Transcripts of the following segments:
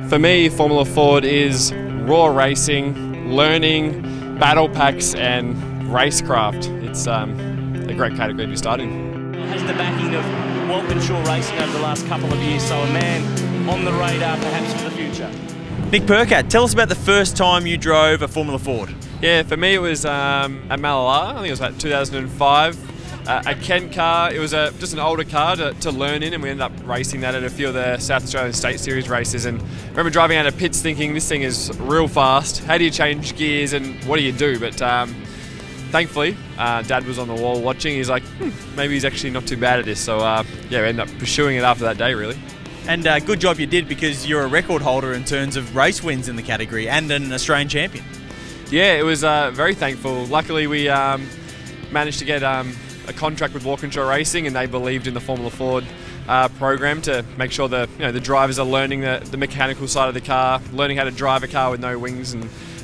For me, Formula Ford is raw racing, learning, battle packs and racecraft. It's a great category to be starting. Has the backing of Walkinshaw Racing over the last couple of years, so a man on the radar perhaps for the future. Nick Percat, tell us about the first time you drove a Formula Ford. Yeah, for me it was at Malala. I think it was like 2005. A Kent car. It was just an older car to learn in, and we ended up racing that at a few of the South Australian State Series races. And I remember driving out of pits thinking, this thing is real fast. How do you change gears and what do you do? But thankfully, Dad was on the wall watching. He's like, maybe he's actually not too bad at this. So yeah, we ended up pursuing it after that day, really. And good job you did, because you're a record holder in terms of race wins in the category and an Australian champion. Yeah, it was very thankful. Luckily, we managed to get a contract with Walkinshaw Racing, and they believed in the Formula Ford program to make sure the drivers are learning the mechanical side of the car, learning how to drive a car with no wings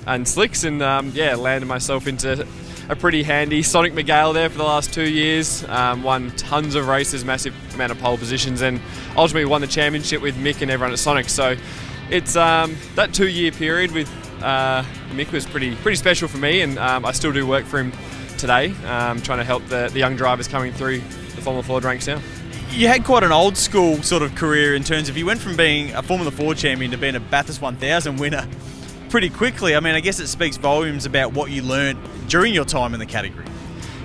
and slicks, and yeah, landed myself into a pretty handy Sonic McGale there for the last 2 years. Won tons of races, massive amount of pole positions, and ultimately won the championship with Mick and everyone at Sonic. So it's that 2-year period with Mick was pretty special for me, and I still do work for him today, trying to help the young drivers coming through the Formula Ford ranks now. You had quite an old school sort of career in terms of, you went from being a Formula Ford champion to being a Bathurst 1000 winner pretty quickly. I mean, I guess it speaks volumes about what you learned during your time in the category.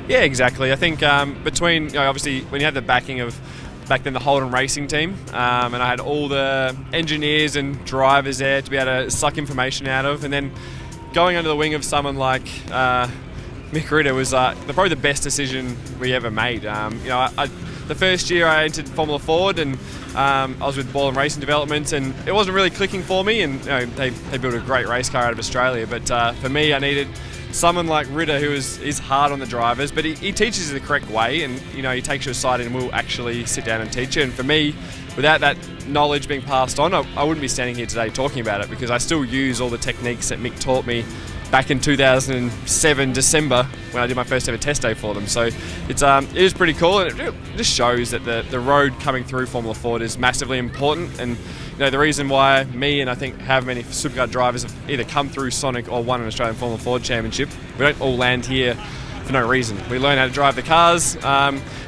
Yeah, exactly. I think between, obviously when you have the backing of back then the Holden Racing team, and I had all the engineers and drivers there to be able to suck information out of, and then going under the wing of someone like Mick Ritter was probably the best decision we ever made. The first year I entered Formula Ford, and I was with Ball and Racing Development, and it wasn't really clicking for me, and they built a great race car out of Australia, but for me I needed someone like Ritter who is hard on the drivers, but he teaches the correct way, and he takes you aside and will actually sit down and teach you. And for me, without that knowledge being passed on, I wouldn't be standing here today talking about it, because I still use all the techniques that Mick taught me back in 2007 December when I did my first ever test day for them. So it is pretty cool, and it just shows that the road coming through Formula Ford is massively important. And the reason why me and I think how many supercar drivers have either come through Sonic or won an Australian Formula Ford championship, we don't all land here for no reason. We learn how to drive the cars, we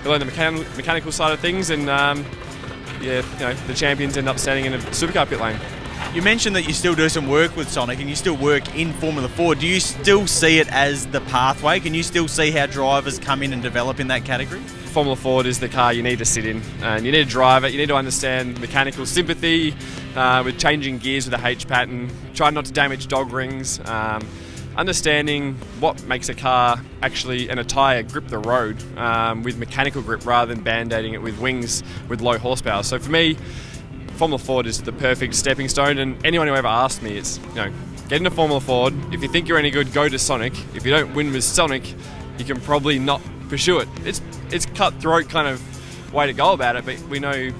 learn the mechanical side of things, and the champions end up standing in a supercar pit lane. You mentioned that you still do some work with Sonic and you still work in Formula Ford. Do you still see it as the pathway? Can you still see how drivers come in and develop in that category? Formula Ford is the car you need to sit in, and you need to drive it. You need to understand mechanical sympathy with changing gears with a H pattern, trying not to damage dog rings, understanding what makes a car actually and a tyre grip the road with mechanical grip rather than band-aiding it with wings with low horsepower. So for me, Formula Ford is the perfect stepping stone, and anyone who ever asked me, it's get into Formula Ford. If you think you're any good, go to Sonic. If you don't win with Sonic, you can probably not pursue it. It's cutthroat kind of way to go about it, but we know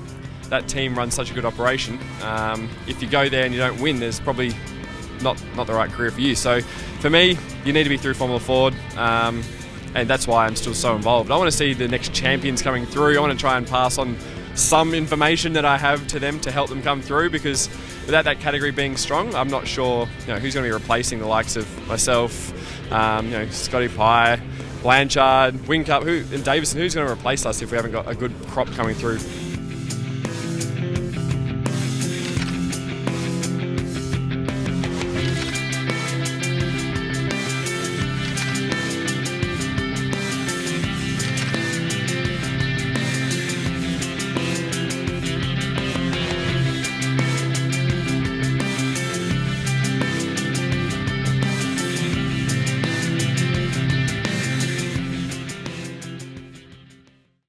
that team runs such a good operation. If you go there and you don't win, there's probably not the right career for you. So for me, you need to be through Formula Ford, and that's why I'm still so involved. I want to see the next champions coming through. I want to try and pass on some information that I have to them to help them come through, because without that category being strong, I'm not sure who's going to be replacing the likes of myself, Scotty Pye, Blanchard, Wingcup, and Davison. Who's going to replace us if we haven't got a good crop coming through?